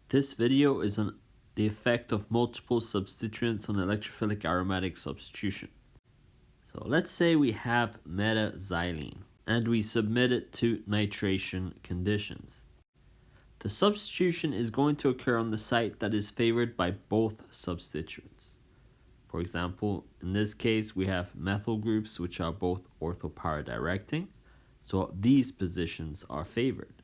This video is on the effect of multiple substituents on electrophilic aromatic substitution. So let's say we have meta-xylene and we submit it to nitration conditions. The substitution is going to occur on the site that is favored by both substituents. For example, in this case, we have methyl groups which are both ortho para directing, so these positions are favored.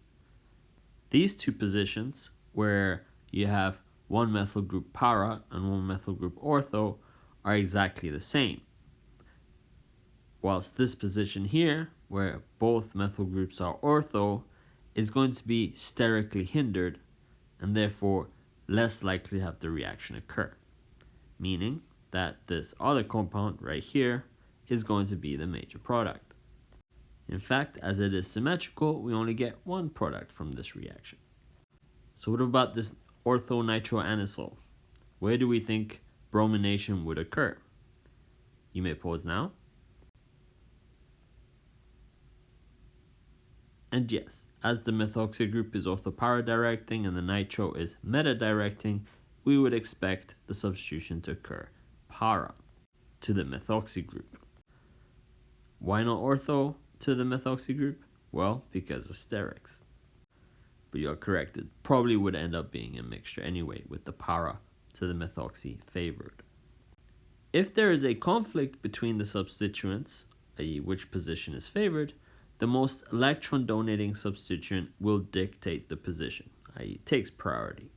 These two positions, where you have one methyl group para and one methyl group ortho, are exactly the same. Whilst this position here, where both methyl groups are ortho, is going to be sterically hindered and therefore less likely to have the reaction occur, meaning that this other compound right here is going to be the major product. In fact, as it is symmetrical, we only get one product from this reaction. So what about this ortho nitro-anisole? Where do we think bromination would occur? You may pause now. And yes, as the methoxy group is ortho-para directing and the nitro is meta-directing, we would expect the substitution to occur para to the methoxy group. Why not ortho to the methoxy group? Well, because of sterics. But you're correct, it probably would end up being a mixture anyway, with the para to the methoxy favored. If there is a conflict between the substituents, i.e. which position is favored, the most electron donating substituent will dictate the position, i.e. takes priority.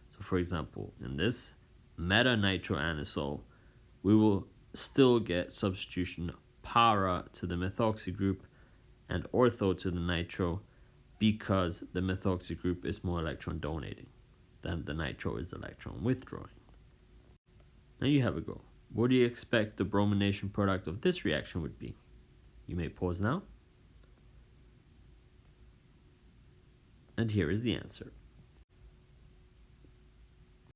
So for example, in this meta-nitroanisole, we will still get substitution para to the methoxy group and ortho to the nitro, because the methoxy group is more electron donating than the nitro is electron withdrawing. Now you have a go. What do you expect the bromination product of this reaction would be? You may pause now. And here is the answer.